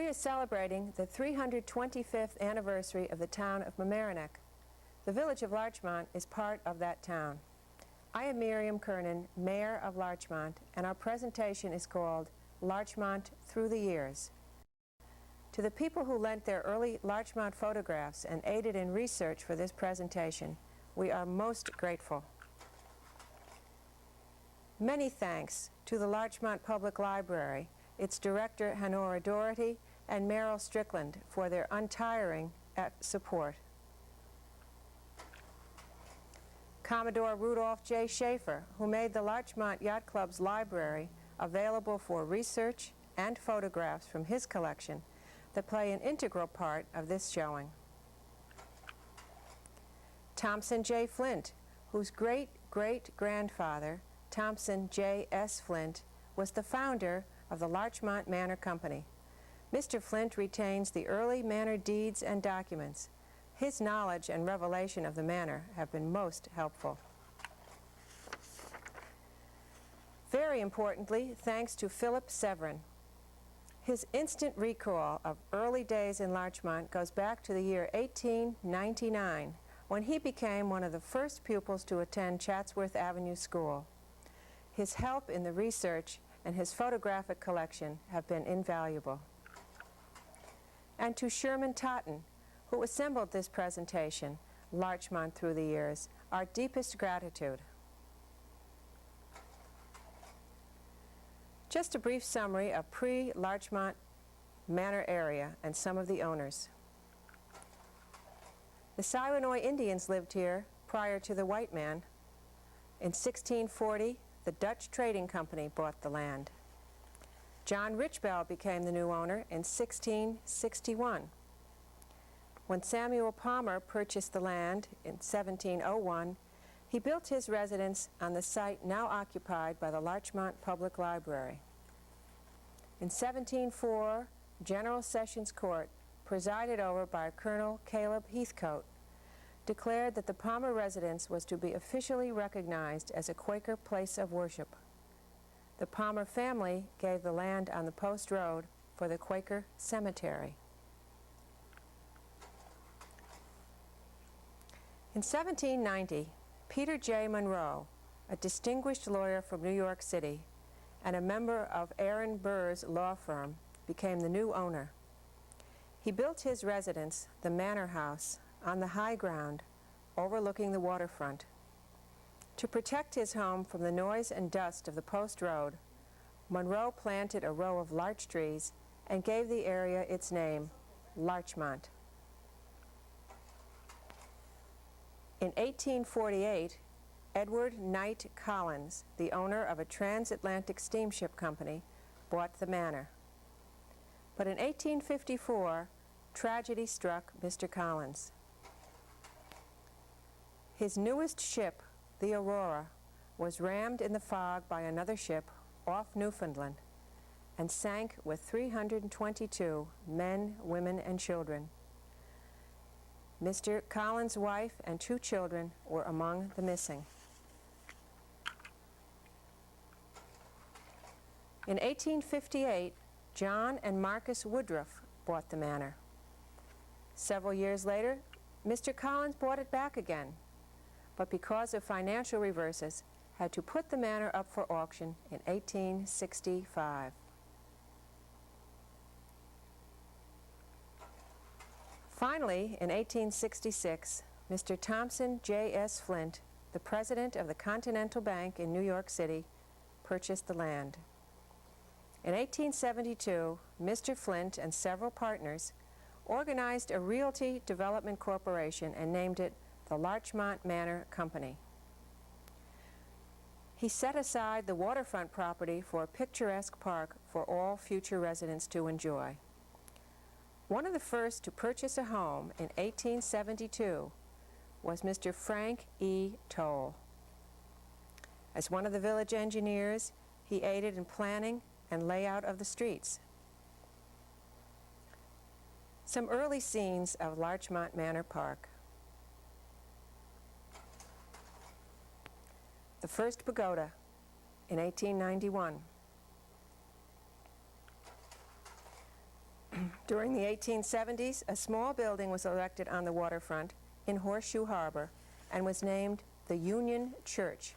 is celebrating the 325th anniversary of the town of Mamaroneck. The village of Larchmont is part of that town. I am Miriam Kernan, Mayor of Larchmont, and our presentation is called Larchmont Through the Years. To the people who lent their early Larchmont photographs and aided in research for this presentation, we are most grateful. Many thanks to the Larchmont Public Library, its director Honora Doherty and Meryl Strickland for their untiring support. Commodore Rudolph J. Schaefer, who made the Larchmont Yacht Club's library available for research and photographs from his collection that play an integral part of this showing. Thompson J. Flint, whose great-great-grandfather, Thompson J. S. Flint, was the founder of the Larchmont Manor Company. Mr. Flint retains the early manor deeds and documents. His knowledge and revelation of the manor have been most helpful. Very importantly, thanks to Philip Severin. His instant recall of early days in Larchmont goes back to the year 1899, when he became one of the first pupils to attend Chatsworth Avenue School. His help in the research and his photographic collection have been invaluable. And to Sherman Totten, who assembled this presentation, Larchmont Through the Years, our deepest gratitude. Just a brief summary of pre-Larchmont Manor area and some of the owners. The Siwanoy Indians lived here prior to the white man. In 1640, the Dutch Trading Company bought the land. John Richbell became the new owner in 1661. When Samuel Palmer purchased the land in 1701, he built his residence on the site now occupied by the Larchmont Public Library. In 1704, General Sessions Court, presided over by Colonel Caleb Heathcote, declared that the Palmer residence was to be officially recognized as a Quaker place of worship. The Palmer family gave the land on the Post Road for the Quaker Cemetery. In 1790, Peter J. Monroe, a distinguished lawyer from New York City and a member of Aaron Burr's law firm, became the new owner. He built his residence, the Manor House, on the high ground overlooking the waterfront. To protect his home from the noise and dust of the Post Road, Monroe planted a row of larch trees and gave the area its name, Larchmont. In 1848, Edward Knight Collins, the owner of a transatlantic steamship company, bought the manor. But in 1854, tragedy struck Mr. Collins. His newest ship, the Aurora, was rammed in the fog by another ship off Newfoundland and sank with 322 men, women, and children. Mr. Collins' wife and 2 children were among the missing. In 1858, John and Marcus Woodruff bought the manor. Several years later, Mr. Collins bought it back again, but because of financial reverses, had to put the manor up for auction in 1865. Finally, in 1866, Mr. Thompson J. S. Flint, the president of the Continental Bank in New York City, purchased the land. In 1872, Mr. Flint and several partners organized a realty development corporation and named it the Larchmont Manor Company. He set aside the waterfront property for a picturesque park for all future residents to enjoy. One of the first to purchase a home in 1872 was Mr. Frank E. Toll. As one of the village engineers, he aided in planning and layout of the streets. Some early scenes of Larchmont Manor Park. The first pagoda in 1891. During the 1870s, a small building was erected on the waterfront in Horseshoe Harbor and was named the Union Church.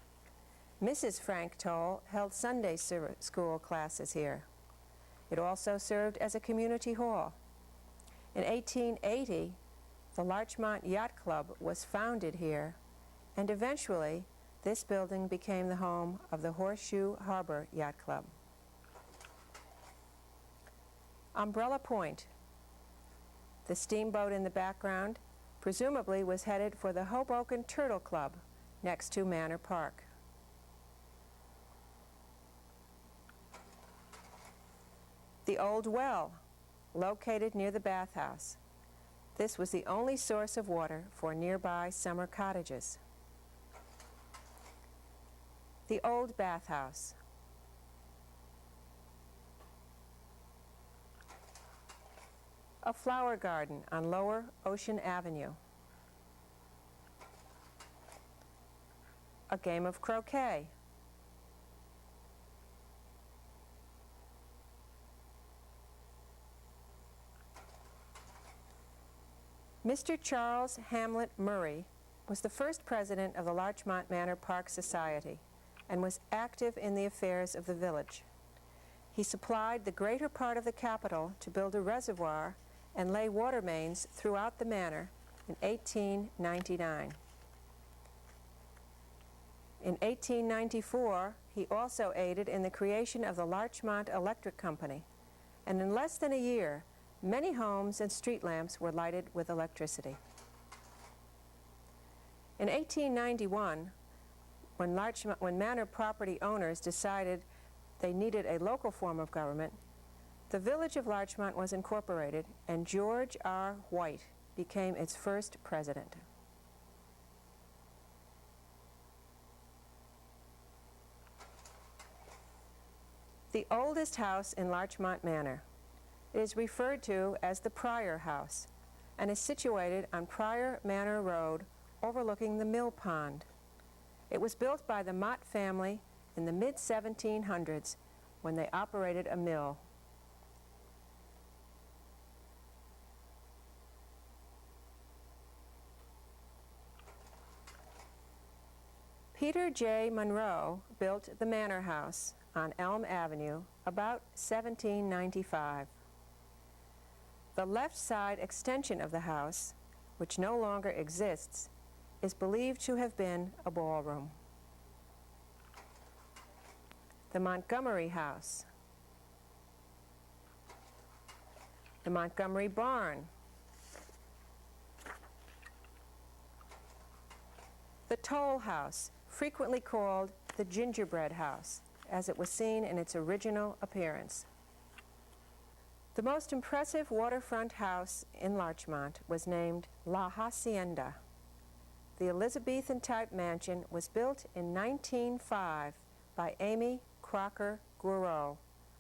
Mrs. Frank Toll held Sunday school classes here. It also served as a community hall. In 1880, the Larchmont Yacht Club was founded here, and eventually this building became the home of the Horseshoe Harbor Yacht Club. Umbrella Point. The steamboat in the background presumably was headed for the Hoboken Turtle Club next to Manor Park. The Old Well, located near the bathhouse. This was the only source of water for nearby summer cottages. The Old Bathhouse. A flower garden on Lower Ocean Avenue. A game of croquet. Mr. Charles Hamlet Murray was the first president of the Larchmont Manor Park Society and was active in the affairs of the village. He supplied the greater part of the capital to build a reservoir and lay water mains throughout the manor in 1899. In 1894, he also aided in the creation of the Larchmont Electric Company, and in less than a year, many homes and street lamps were lighted with electricity. In 1891, when Manor property owners decided they needed a local form of government, the village of Larchmont was incorporated, and George R. White became its first president. The oldest house in Larchmont Manor. It is referred to as the Pryor House and is situated on Pryor Manor Road overlooking the mill pond. It was built by the Mott family in the mid-1700s when they operated a mill. Peter J. Monroe built the Manor House on Elm Avenue about 1795. The left side extension of the house, which no longer exists, is believed to have been a ballroom. The Montgomery House. The Montgomery Barn. The Toll House, frequently called the Gingerbread House, as it was seen in its original appearance. The most impressive waterfront house in Larchmont was named La Hacienda. The Elizabethan-type mansion was built in 1905 by Amy Crocker Guereau,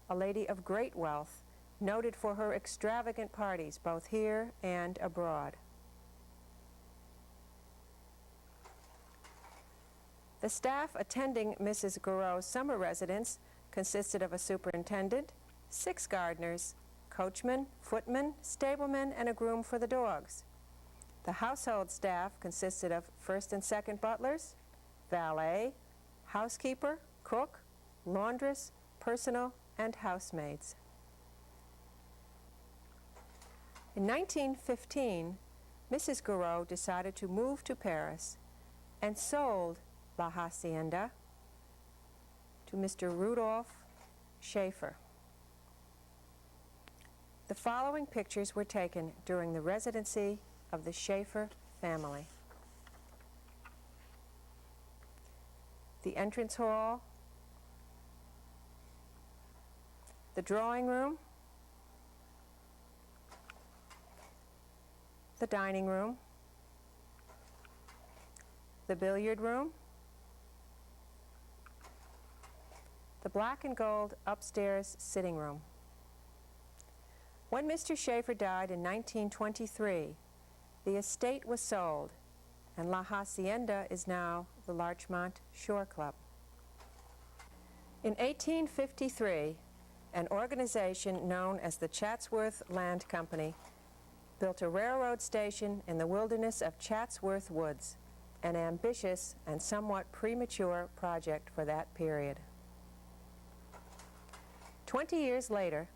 a lady of great wealth, noted for her extravagant parties both here and abroad. The staff attending Mrs. Guereau's summer residence consisted of a superintendent, 6 gardeners, coachman, footman, stableman, and a groom for the dogs. The household staff consisted of first and second butlers, valet, housekeeper, cook, laundress, personal, and housemaids. In 1915, Mrs. Guereau decided to move to Paris and sold La Hacienda to Mr. Rudolph Schaefer. The following pictures were taken during the residency of the Schaefer family. The entrance hall, the drawing room, the dining room, the billiard room, the black and gold upstairs sitting room. When Mr. Schaefer died in 1923, the estate was sold, and La Hacienda is now the Larchmont Shore Club. In 1853, an organization known as the Chatsworth Land Company built a railroad station in the wilderness of Chatsworth Woods, an ambitious and somewhat premature project for that period. 20 years later,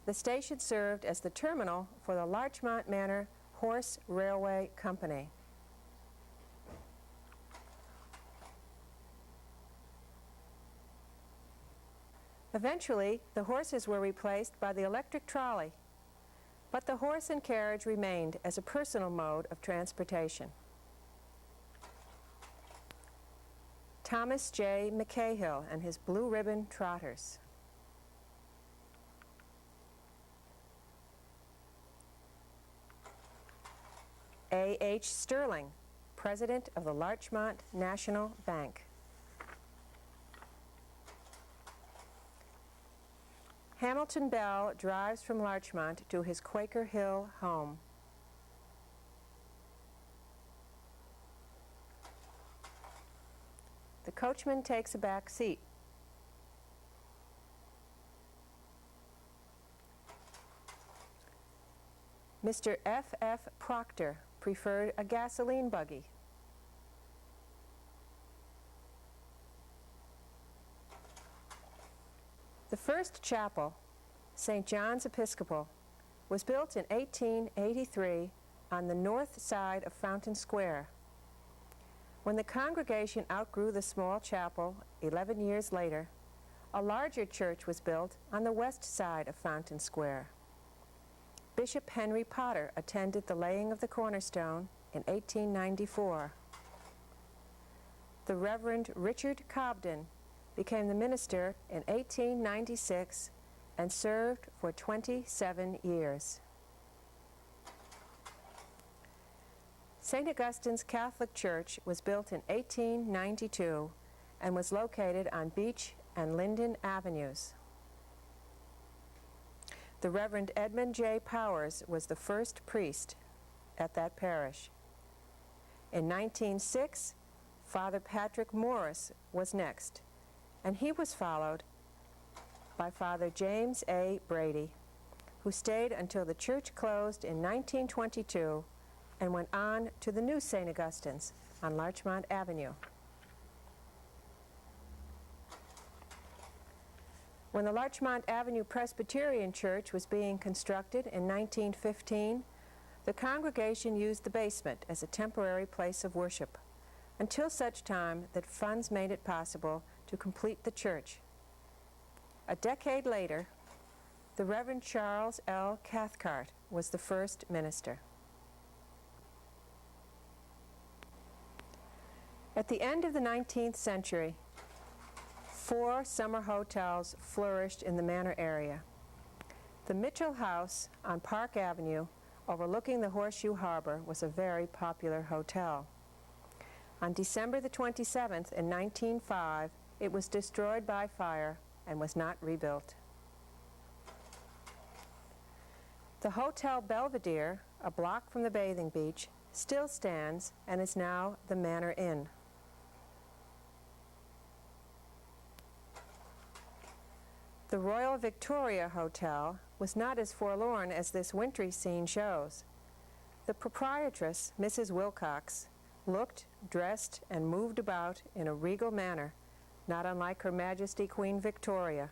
the station served as the terminal for the Larchmont Manor Horse Railway Company. Eventually, the horses were replaced by the electric trolley, but the horse and carriage remained as a personal mode of transportation. Thomas J. McCahill and his Blue Ribbon Trotters. A. H. Sterling, President of the Larchmont National Bank. Hamilton Bell drives from Larchmont to his Quaker Hill home. The coachman takes a back seat. Mr. F. F. Proctor preferred a gasoline buggy. The first chapel, St. John's Episcopal, was built in 1883 on the north side of Fountain Square. When the congregation outgrew the small chapel 11 years later, a larger church was built on the west side of Fountain Square. Bishop Henry Potter attended the laying of the cornerstone in 1894. The Reverend Richard Cobden became the minister in 1896 and served for 27 years. St. Augustine's Catholic Church was built in 1892 and was located on Beach and Linden Avenues. The Reverend Edmund J. Powers was the first priest at that parish. In 1906, Father Patrick Morris was next, and he was followed by Father James A. Brady, who stayed until the church closed in 1922 and went on to the new St. Augustine's on Larchmont Avenue. When the Larchmont Avenue Presbyterian Church was being constructed in 1915, the congregation used the basement as a temporary place of worship until such time that funds made it possible to complete the church. A decade later, the Reverend Charles L. Cathcart was the first minister. At the end of the 19th century, 4 summer hotels flourished in the manor area. The Mitchell House on Park Avenue, overlooking the Horseshoe Harbor, was a very popular hotel. On December the 27th in 1905, it was destroyed by fire and was not rebuilt. The Hotel Belvedere, a block from the bathing beach, still stands and is now the Manor Inn. The Royal Victoria Hotel was not as forlorn as this wintry scene shows. The proprietress, Mrs. Wilcox, looked, dressed, and moved about in a regal manner, not unlike Her Majesty Queen Victoria.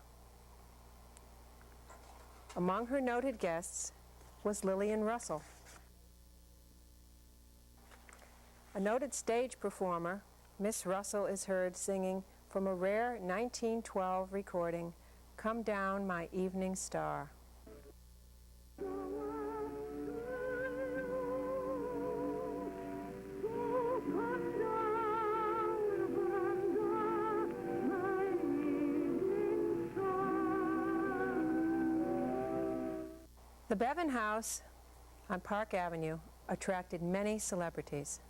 Among her noted guests was Lillian Russell. A noted stage performer, Miss Russell is heard singing from a rare 1912 recording, "Come Down, My Evening Star." The Bevan House on Park Avenue attracted many celebrities.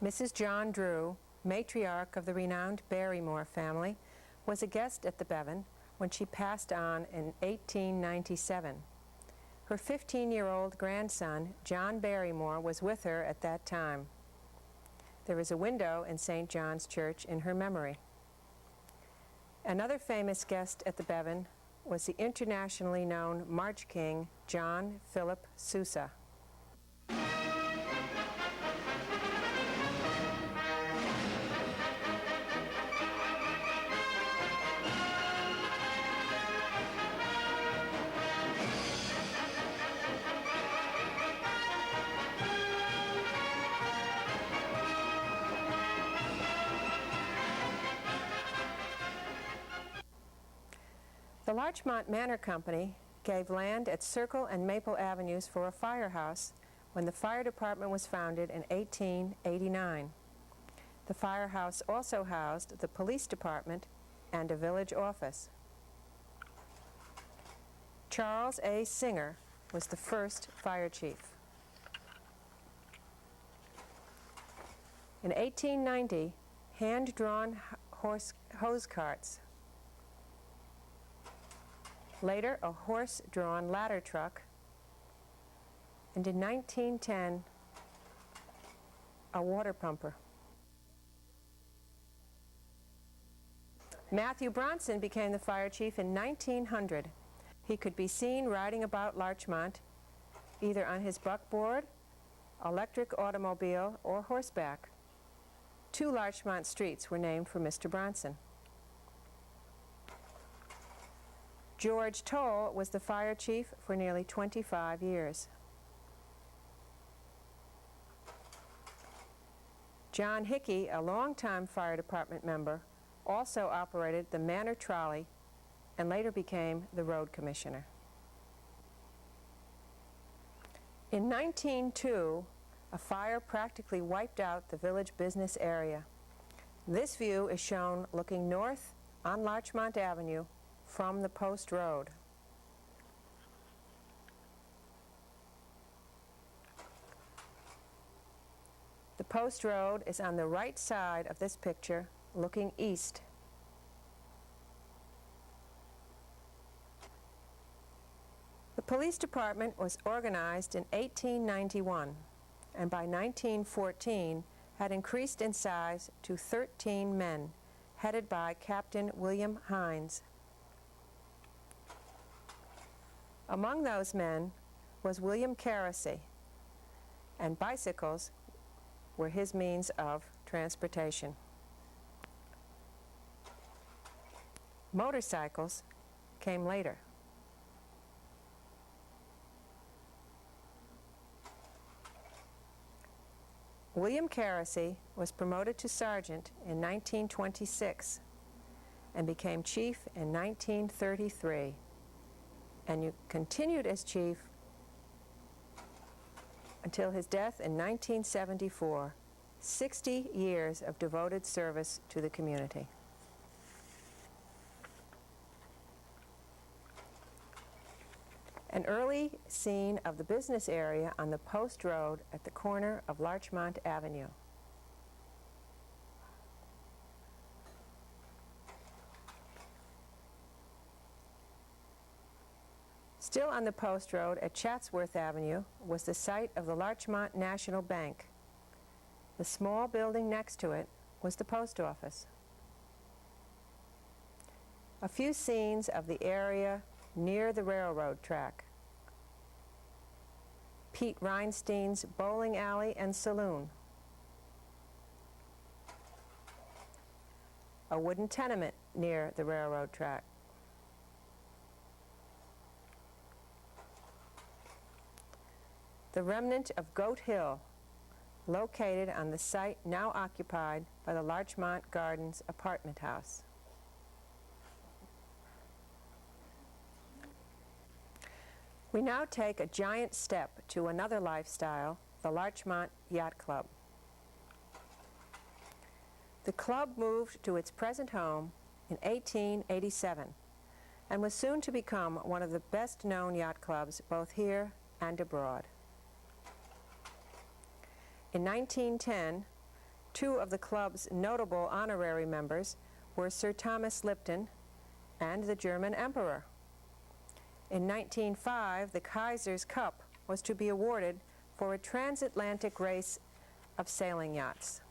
Mrs. John Drew, matriarch of the renowned Barrymore family, was a guest at the Bevan when she passed on in 1897. Her 15-year-old grandson, John Barrymore, was with her at that time. There is a window in St. John's Church in her memory. Another famous guest at the Bevan was the internationally known March King, John Philip Sousa. The Larchmont Manor Company gave land at Circle and Maple Avenues for a firehouse when the fire department was founded in 1889. The firehouse also housed the police department and a village office. Charles A. Singer was the first fire chief. In 1890, hand-drawn hose carts, later a horse-drawn ladder truck, and in 1910, a water pumper. Matthew Bronson became the fire chief in 1900. He could be seen riding about Larchmont, either on his buckboard, electric automobile, or horseback. 2 Larchmont streets were named for Mr. Bronson. George Toll was the fire chief for nearly 25 years. John Hickey, a longtime fire department member, also operated the Manor Trolley and later became the road commissioner. In 1902, a fire practically wiped out the village business area. This view is shown looking north on Larchmont Avenue from the Post Road. The Post Road is on the right side of this picture, looking east. The police department was organized in 1891, and by 1914 had increased in size to 13 men, headed by Captain William Hines. Among those men was William Carasy, and bicycles were his means of transportation. Motorcycles came later. William Carasy was promoted to sergeant in 1926 and became chief in 1933, and continued as chief until his death in 1974, 60 years of devoted service to the community. An early scene of the business area on the Post Road at the corner of Larchmont Avenue. Still on the Post Road at Chatsworth Avenue was the site of the Larchmont National Bank. The small building next to it was the post office. A few scenes of the area near the railroad track. Pete Reinstein's bowling alley and saloon. A wooden tenement near the railroad track. The remnant of Goat Hill, located on the site now occupied by the Larchmont Gardens apartment house. We now take a giant step to another lifestyle, the Larchmont Yacht Club. The club moved to its present home in 1887 and was soon to become one of the best-known yacht clubs both here and abroad. In 1910, 2 of the club's notable honorary members were Sir Thomas Lipton and the German Emperor. In 1905, the Kaiser's Cup was to be awarded for a transatlantic race of sailing yachts.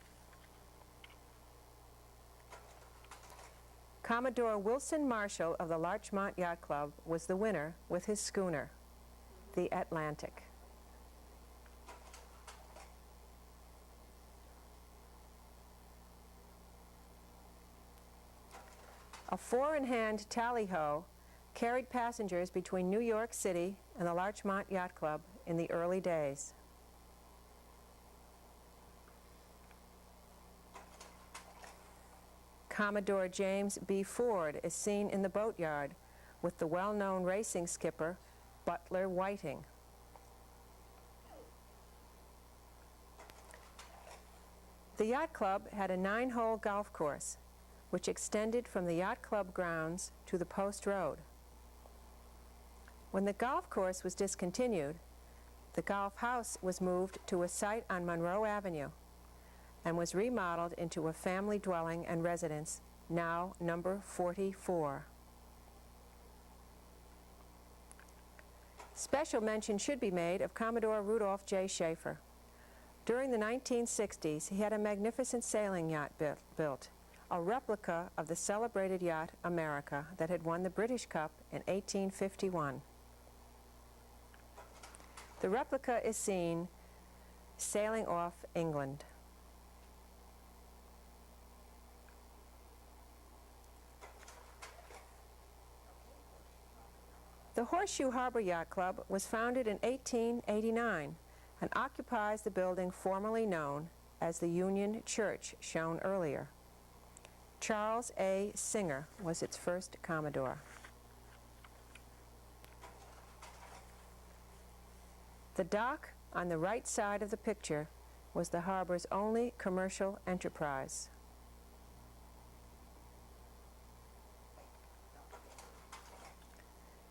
Commodore Wilson Marshall of the Larchmont Yacht Club was the winner with his schooner, the Atlantic. A four-in-hand tally-ho carried passengers between New York City and the Larchmont Yacht Club in the early days. Commodore James B. Ford is seen in the boatyard with the well-known racing skipper Butler Whiting. The yacht club had a 9-hole golf course which extended from the yacht club grounds to the post road. When the golf course was discontinued, the golf house was moved to a site on Monroe Avenue and was remodeled into a family dwelling and residence, now number 44. Special mention should be made of Commodore Rudolph J. Schaefer. During the 1960s, he had a magnificent sailing yacht built, a replica of the celebrated yacht America that had won the British Cup in 1851. The replica is seen sailing off England. The Horseshoe Harbor Yacht Club was founded in 1889 and occupies the building formerly known as the Union Church, shown earlier. Charles A. Singer was its first Commodore. The dock on the right side of the picture was the harbor's only commercial enterprise.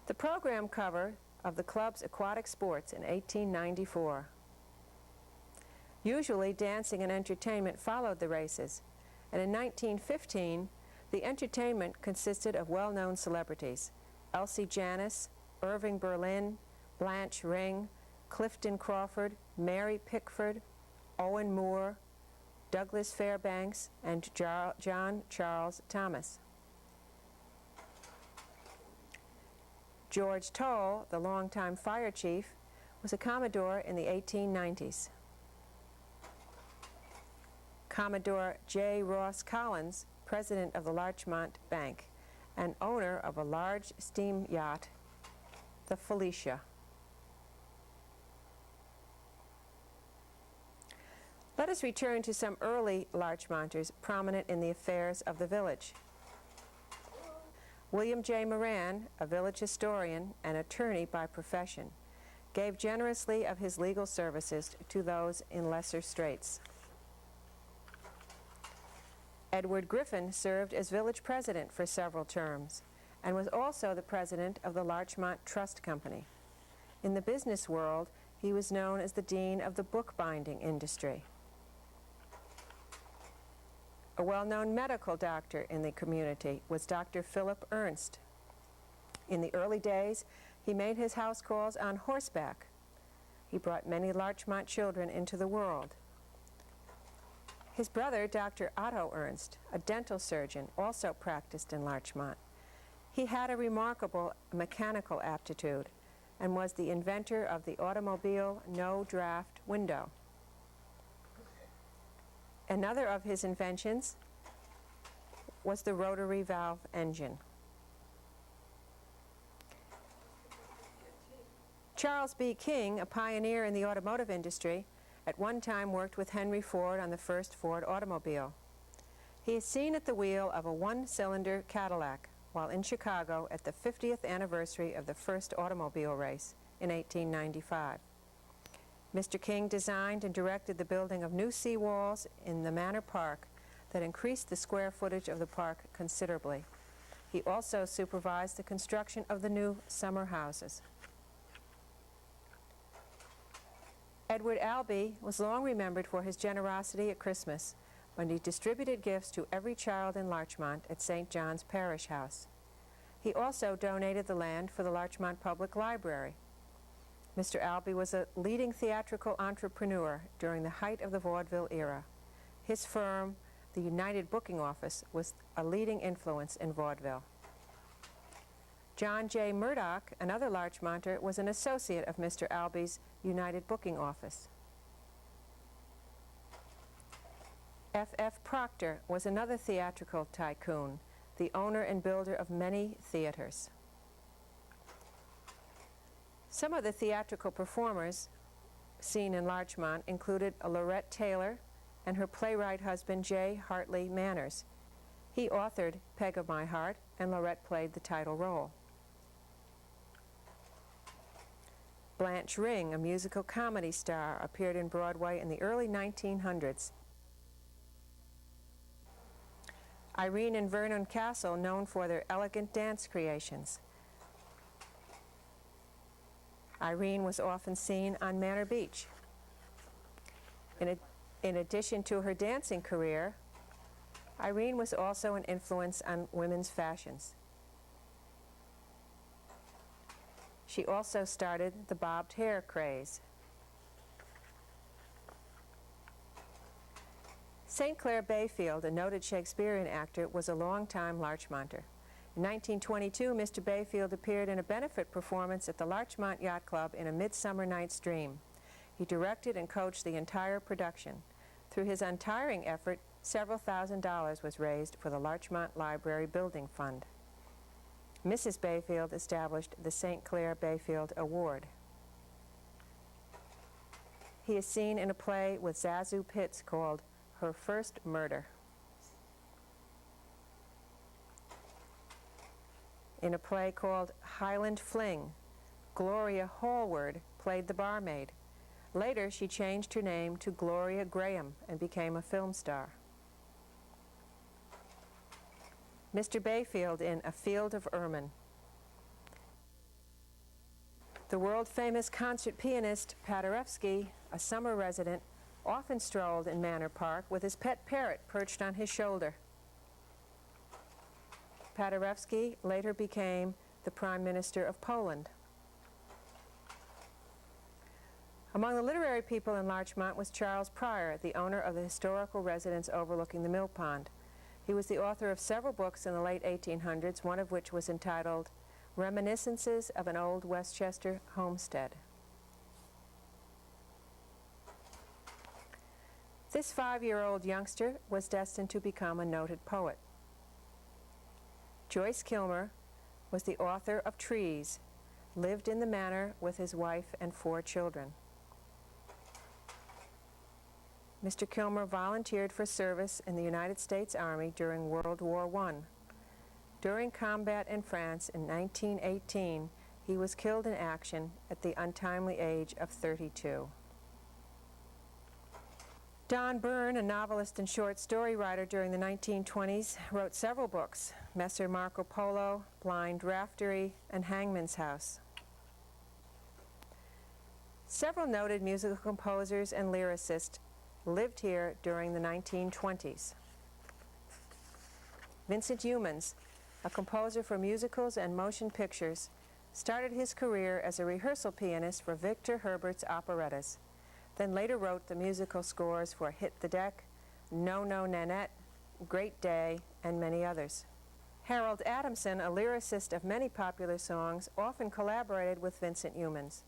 The program cover of the club's aquatic sports in 1894. Usually dancing and entertainment followed the races, and in 1915 the entertainment consisted of well-known celebrities: Elsie Janis, Irving Berlin, Blanche Ring, Clifton Crawford, Mary Pickford, Owen Moore, Douglas Fairbanks, and John Charles Thomas. George Toll, the longtime fire chief, was a Commodore in the 1890s. Commodore J. Ross Collins, president of the Larchmont Bank and owner of a large steam yacht, the Felicia. Let us return to some early Larchmonters prominent in the affairs of the village. William J. Moran, a village historian and attorney by profession, gave generously of his legal services to those in lesser straits. Edward Griffin served as village president for several terms and was also the president of the Larchmont Trust Company. In the business world, he was known as the dean of the bookbinding industry. A well-known medical doctor in the community was Dr. Philip Ernst. In the early days, he made his house calls on horseback. He brought many Larchmont children into the world. His brother, Dr. Otto Ernst, a dental surgeon, also practiced in Larchmont. He had a remarkable mechanical aptitude and was the inventor of the automobile no-draft window. Another of his inventions was the rotary valve engine. Charles B. King, a pioneer in the automotive industry, at one time worked with Henry Ford on the first Ford automobile. He is seen at the wheel of a one-cylinder Cadillac while in Chicago at the 50th anniversary of the first automobile race in 1895. Mr. King designed and directed the building of new seawalls in the Manor Park that increased the square footage of the park considerably. He also supervised the construction of the new summer houses. Edward Albee was long remembered for his generosity at Christmas when he distributed gifts to every child in Larchmont at St. John's Parish House. He also donated the land for the Larchmont Public Library. Mr. Albee was a leading theatrical entrepreneur during the height of the vaudeville era. His firm, the United booking office was a leading influence in vaudeville. John J. Murdoch, another Larchmonter, was an associate of Mr. Albee's United booking office. F. Proctor was another theatrical tycoon, the owner and builder of many theaters. Some of the theatrical performers seen in Larchmont included Lorette Taylor and her playwright husband J. Hartley Manners. He authored Peg of My Heart, and Lorette played the title role. Blanche Ring, a musical comedy star, appeared in Broadway in the early 1900s. Irene and Vernon Castle, known for their elegant dance creations. Irene was often seen on Manor Beach. In addition to her dancing career, Irene was also an influence on women's fashions. She also started the bobbed hair craze. St. Clair Bayfield, a noted Shakespearean actor, was a longtime Larchmonter. In 1922, Mr. Bayfield appeared in a benefit performance at the Larchmont Yacht Club in A Midsummer Night's Dream. He directed and coached the entire production. Through his untiring effort, several $1,000s was raised for the Larchmont Library Building Fund. Mrs. Bayfield established the St. Clair Bayfield Award. He is seen in a play with Zazu Pitts called Her First Murder. In a play called Highland Fling, Gloria Hallward played the barmaid. Later, she changed her name to Gloria Graham and became a film star. Mr. Bayfield in A Field of Ermine. The world-famous concert pianist Paderewski, a summer resident, often strolled in Manor Park with his pet parrot perched on his shoulder. Paderewski later became the Prime Minister of Poland. Among the literary people in Larchmont was Charles Pryor, the owner of the historical residence overlooking the mill pond. He was the author of several books in the late 1800s, one of which was entitled Reminiscences of an Old Westchester Homestead. This 5-year-old youngster was destined to become a noted poet. Joyce Kilmer was the author of Trees, lived in the manor with his wife and 4 children. Mr. Kilmer volunteered for service in the United States Army during World War I. During combat in France in 1918, he was killed in action at the untimely age of 32. Don Byrne, a novelist and short story writer during the 1920s, wrote several books, Messer Marco Polo, Blind Raftery, and Hangman's House. Several noted musical composers and lyricists lived here during the 1920s. Vincent Youmans, a composer for musicals and motion pictures, started his career as a rehearsal pianist for Victor Herbert's operettas, then later wrote the musical scores for Hit the Deck, No No Nanette, Great Day, and many others. Harold Adamson, a lyricist of many popular songs, often collaborated with Vincent Youmans.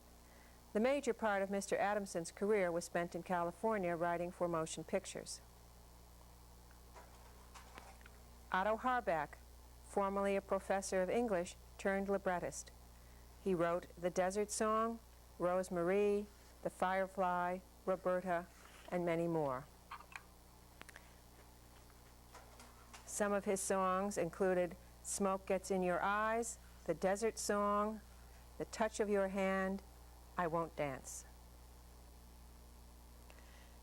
The major part of Mr. Adamson's career was spent in California writing for motion pictures. Otto Harbach, formerly a professor of English, turned librettist. He wrote The Desert Song, Rose Marie, The Firefly, Roberta, and many more. Some of his songs included Smoke Gets in Your Eyes, The Desert Song, The Touch of Your Hand, I Won't Dance.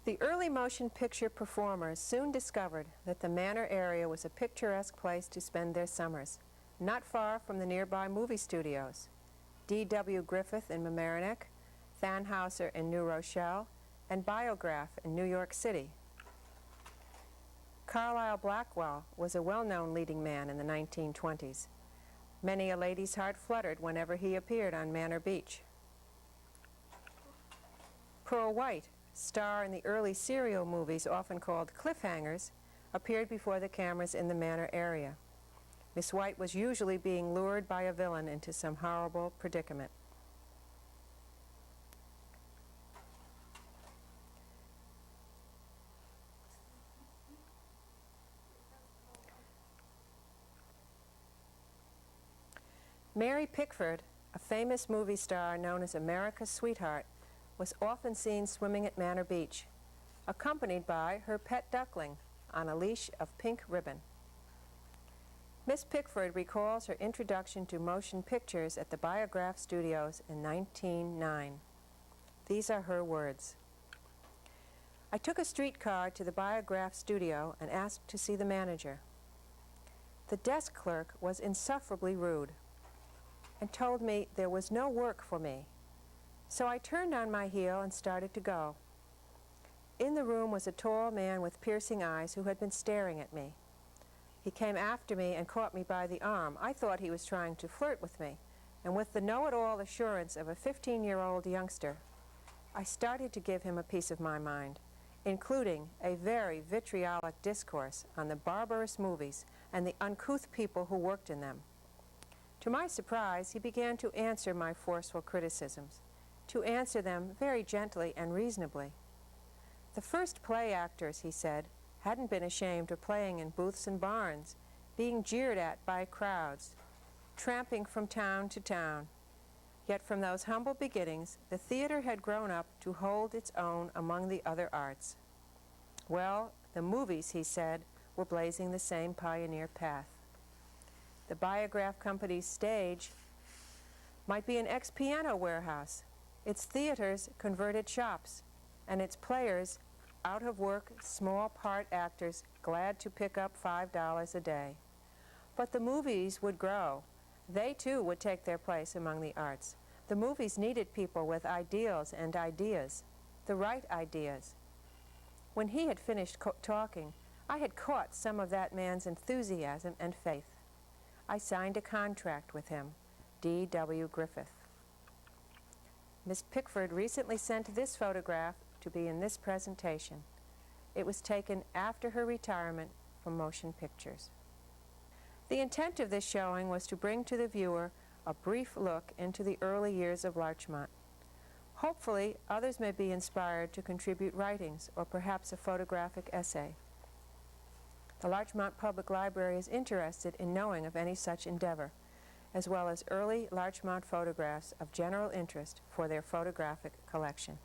The early motion picture performers soon discovered that the Manor area was a picturesque place to spend their summers, not far from the nearby movie studios. D.W. Griffith in Mamaroneck, Thanhauser in New Rochelle, and Biograph in New York City. Carlyle Blackwell was a well-known leading man in the 1920s. Many a lady's heart fluttered whenever he appeared on Manor Beach. Pearl White, star in the early serial movies often called cliffhangers, appeared before the cameras in the Manor area. Miss White was usually being lured by a villain into some horrible predicament. Mary Pickford, a famous movie star known as America's Sweetheart, was often seen swimming at Manor Beach, accompanied by her pet duckling on a leash of pink ribbon. Miss Pickford recalls her introduction to motion pictures at the Biograph Studios in 1909. These are her words. "I took a streetcar to the Biograph studio and asked to see the manager. The desk clerk was insufferably rude and told me there was no work for me. So I turned on my heel and started to go. In the room was a tall man with piercing eyes who had been staring at me. He came after me and caught me by the arm. I thought he was trying to flirt with me, and with the know-it-all assurance of a 15-year-old youngster, I started to give him a piece of my mind, including a very vitriolic discourse on the barbarous movies and the uncouth people who worked in them. To my surprise, he began to answer my forceful criticisms, to answer them very gently and reasonably. The first play actors, he said, hadn't been ashamed of playing in booths and barns, being jeered at by crowds, tramping from town to town. Yet from those humble beginnings, the theater had grown up to hold its own among the other arts. Well, the movies, he said, were blazing the same pioneer path. The Biograph Company's stage might be an ex-piano warehouse, its theaters converted shops, and its players out-of-work, small-part actors glad to pick up $5 a day. But the movies would grow. They, too, would take their place among the arts. The movies needed people with ideals and ideas, the right ideas. When he had finished talking, I had caught some of that man's enthusiasm and faith. I signed a contract with him, D.W. Griffith. Miss Pickford recently sent this photograph to be in this presentation. It was taken after her retirement from motion pictures. The intent of this showing was to bring to the viewer a brief look into the early years of Larchmont. Hopefully, others may be inspired to contribute writings or perhaps a photographic essay. The Larchmont Public Library is interested in knowing of any such endeavor, as well as early Larchmont photographs of general interest for their photographic collection.